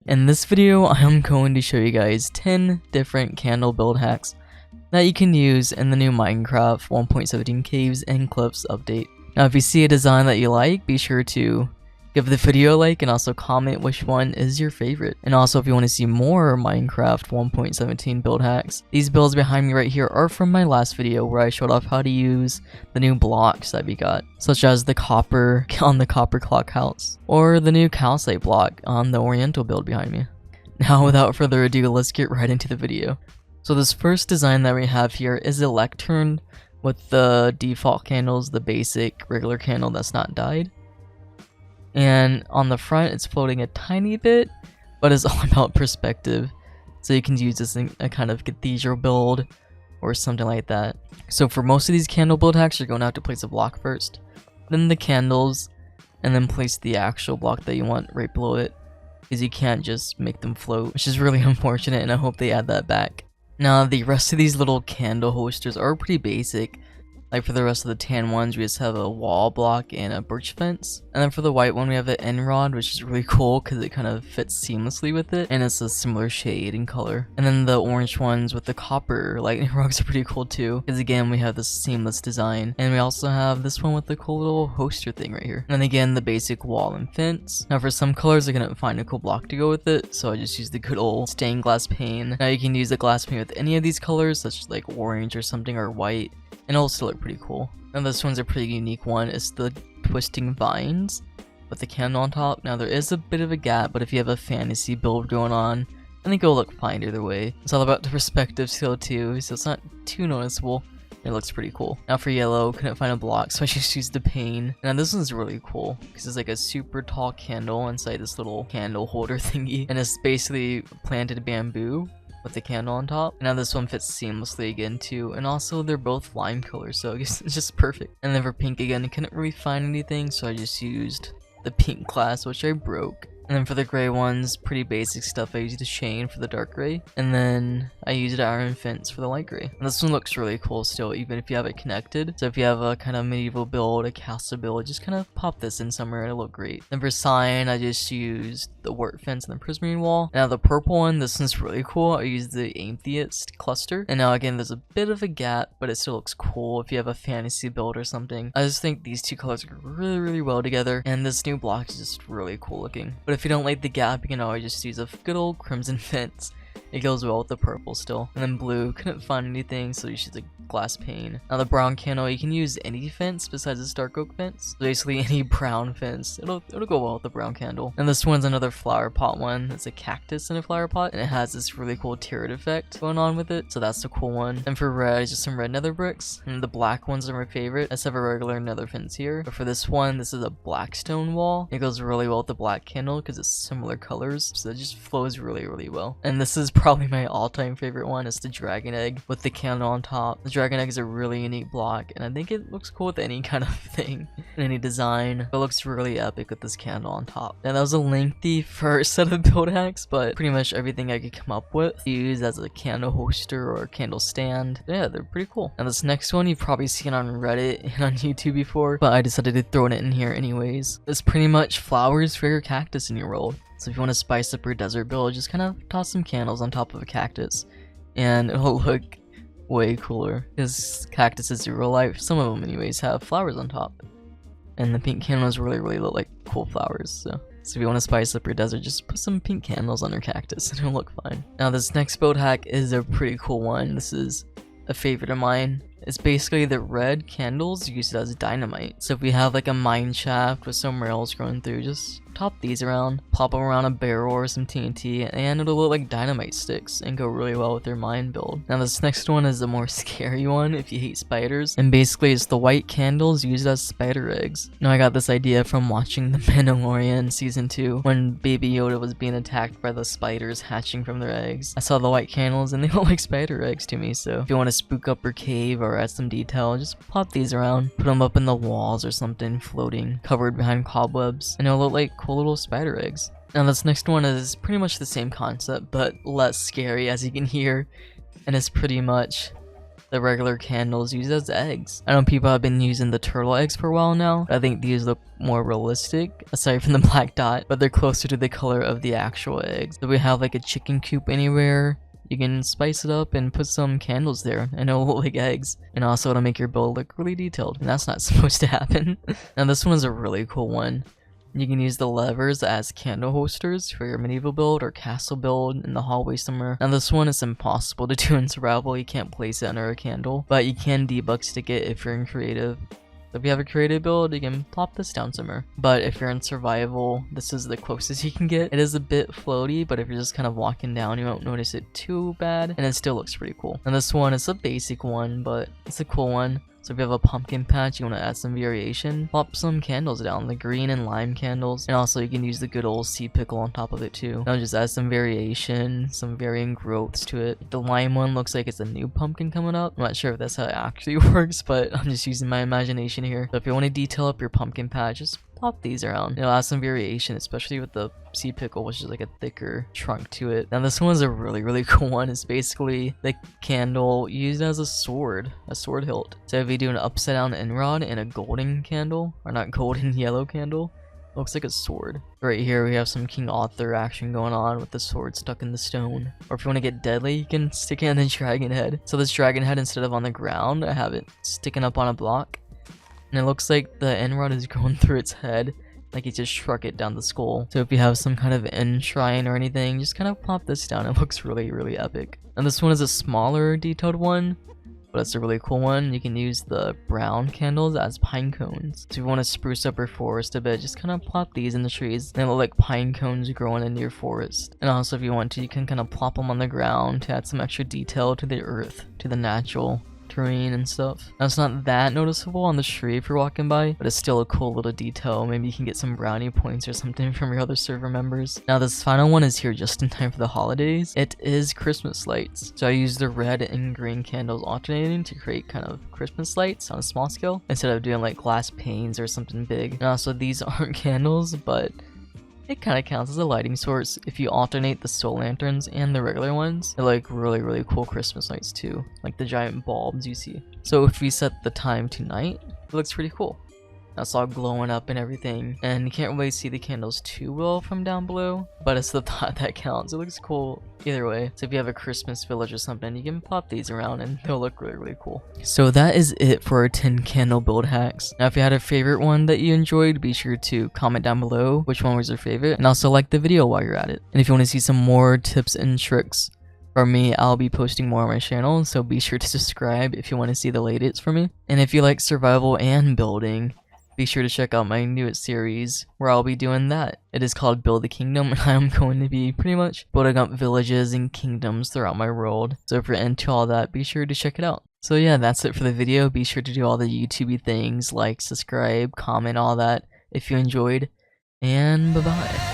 In this video, I am going to show you guys 10 different candle build hacks that you can use in the new Minecraft 1.17 Caves and Cliffs update. Now if you see a design that you like, be sure to give the video a like and also comment which one is your favorite. And also if you want to see more Minecraft 1.17 build hacks, these builds behind me right here are from my last video where I showed off how to use the new blocks that we got, such as the copper on the copper clock house, or the new calcite block on the oriental build behind me. Now without further ado, let's get right into the video. So this first design that we have here is a lectern with the default candles, the basic regular candle that's not dyed. And on the front it's floating a tiny bit, but it's all about perspective. So you can use this in a kind of cathedral build or something like that. So for most of these candle build hacks, you're going to have to place a block first, then the candles, and then place the actual block that you want right below it, because you can't just make them float, which is really unfortunate, and I hope they add that back. Now the rest of these little candle holsters are pretty basic. Like for the rest of the tan ones, we just have a wall block and a birch fence. And then for the white one, we have an end rod, which is really cool because it kind of fits seamlessly with it. And it's a similar shade and color. And then the orange ones with the copper lightning rods are pretty cool too, because again, we have this seamless design. And we also have this one with the cool little holster thing right here. And then again, the basic wall and fence. Now for some colors, I couldn't find a cool block to go with it, so I just used the good old stained glass pane. Now you can use the glass pane with any of these colors, such as like orange or something, or white, and it'll still look pretty cool. And this one's a pretty unique one. It's the twisting vines with the candle on top. Now there is a bit of a gap, but if you have a fantasy build going on, I think it'll look fine either way. It's all about the perspective skill too, so it's not too noticeable. It looks pretty cool. Now for yellow, couldn't find a block, so I just used the pane. Now this one's really cool because it's like a super tall candle inside this little candle holder thingy, and it's basically planted bamboo with the candle on top. Now this one fits seamlessly again too, and also they're both lime colors, so I guess it's just perfect. And then for pink again, I couldn't really find anything, so I just used the pink class, which I broke. And then for the gray ones, pretty basic stuff. I used a chain for the dark gray, and then I used an iron fence for the light gray. And this one looks really cool still, even if you have it connected. So if you have a kind of medieval build, a castle build, just kind of pop this in somewhere and it'll look great. Then for sign, I just used the wart fence and the prismarine wall. Now the purple one, this one's really cool. I used the amethyst cluster. And now again, there's a bit of a gap, but it still looks cool if you have a fantasy build or something. I just think these two colors go really well together, and this new block is just really cool looking. But if you don't like the gap, you can always just use a good old crimson fence. It goes well with the purple still. And then blue, couldn't find anything, so you should use a glass pane. Now the brown candle, you can use any fence besides this dark oak fence. So basically any brown fence, it'll go well with the brown candle. And this one's another flower pot one. It's a cactus in a flower pot, and it has this really cool turret effect going on with it, so that's the cool one. And for red, it's just some red nether bricks, and the black ones are my favorite. I just have a regular nether fence here, but for this one, this is a black stone wall. It goes really well with the black candle because it's similar colors, so it just flows really well. And this is probably my all-time favorite one. It's the dragon egg with the candle on top. The dragon egg is a really unique block, and I think it looks cool with any kind of thing, any design. It looks really epic with this candle on top. And that was a lengthy first set of build hacks, but pretty much everything I could come up with used as a candle holster or a candle stand. Yeah, they're pretty cool. And this next one you've probably seen on Reddit and on YouTube before, but I decided to throw it in here anyways. It's pretty much flowers for your cactus in your world. So if you want to spice up your desert build, just kind of toss some candles on top of a cactus, and it'll look way cooler, because cactuses in real life, some of them anyways, have flowers on top, and the pink candles really look like cool flowers. So if you want to spice up your desert, just put some pink candles on your cactus and it'll look fine. Now this next build hack is a pretty cool one. This is a favorite of mine. It's basically the red candles used as dynamite. So if we have like a mine shaft with some rails going through, just top these around, plop them around a barrel or some TNT, and it'll look like dynamite sticks and go really well with your mine build. Now this next one is a more scary one if you hate spiders, and basically it's the white candles used as spider eggs. Now I got this idea from watching The Mandalorian season 2 when Baby Yoda was being attacked by the spiders hatching from their eggs. I saw the white candles and they look like spider eggs to me, so if you want to spook up your cave or add some detail, just pop these around, put them up in the walls or something, floating, covered behind cobwebs, and it'll look like cool little spider eggs. Now this next one is pretty much the same concept, but less scary, as you can hear, and it's pretty much the regular candles used as eggs. I know people have been using the turtle eggs for a while now, but I think these look more realistic, aside from the black dot, but they're closer to the color of the actual eggs. So we have like a chicken coop anywhere. You can spice it up and put some candles there, and it'll look like eggs. And also it'll make your build look really detailed, and that's not supposed to happen. Now this one is a really cool one. You can use the levers as candle holsters for your medieval build or castle build in the hallway somewhere. Now this one is impossible to do in survival, you can't place it under a candle, but you can debug stick it if you're in creative. So if you have a creative build, you can plop this down somewhere. But if you're in survival, this is the closest you can get. It is a bit floaty, but if you're just kind of walking down, you won't notice it too bad, and it still looks pretty cool. And this one is a basic one, but it's a cool one. So if you have a pumpkin patch, you want to add some variation, plop some candles down, the green and lime candles, and also you can use the good old sea pickle on top of it too. Now just add some variation, some varying growths to it. The lime one looks like it's a new pumpkin coming up. I'm not sure if that's how it actually works, but I'm just using my imagination here. So if you want to detail up your pumpkin patch, just plop these around. It'll add some variation, especially with the sea pickle, which is like a thicker trunk to it. Now this one's a really cool one. It's basically the candle used as a sword hilt. So if you do an upside down end rod and a golden candle, or not golden, yellow candle, looks like a sword. Right here we have some King Arthur action going on with the sword stuck in the stone. Or if you want to get deadly, you can stick it in the dragon head. So this dragon head, instead of on the ground, I have it sticking up on a block. And it looks like the end rod is going through its head, like he just struck it down the skull. So if you have some kind of end shrine or anything, just kind of pop this down. It looks really epic. And this one is a smaller detailed one, but it's a really cool one. You can use the brown candles as pine cones. So if you want to spruce up your forest a bit, just kind of plop these in the trees. They look like pine cones growing into your forest. And also if you want to, you can kind of plop them on the ground to add some extra detail to the earth, to the natural terrain and stuff. Now it's not that noticeable on the tree if you're walking by, but it's still a cool little detail. Maybe you can get some brownie points or something from your other server members. Now this final one is here just in time for the holidays. It is Christmas lights. So I use the red and green candles alternating to create kind of Christmas lights on a small scale, instead of doing like glass panes or something big. And also these aren't candles, but it kind of counts as a lighting source. If you alternate the soul lanterns and the regular ones, they're like really cool Christmas lights too, like the giant bulbs you see. So if we set the time to night, it looks pretty cool. That's all glowing up and everything, and you can't really see the candles too well from down below, but it's the thought that counts. It looks cool either way. So if you have a Christmas village or something, you can pop these around and they'll look really cool. So that is it for our 10 candle build hacks. Now if you had a favorite one that you enjoyed, be sure to comment down below which one was your favorite, and also like the video while you're at it. And if you want to see some more tips and tricks from me, I'll be posting more on my channel, so be sure to subscribe if you want to see the latest from me. And if you like survival and building, be sure to check out my newest series where I'll be doing that. It is called Build a Kingdom, and I'm going to be pretty much building up villages and kingdoms throughout my world. So if you're into all that, be sure to check it out. So yeah, that's it for the video. Be sure to do all the YouTubey things like subscribe, comment, all that if you enjoyed, and bye bye.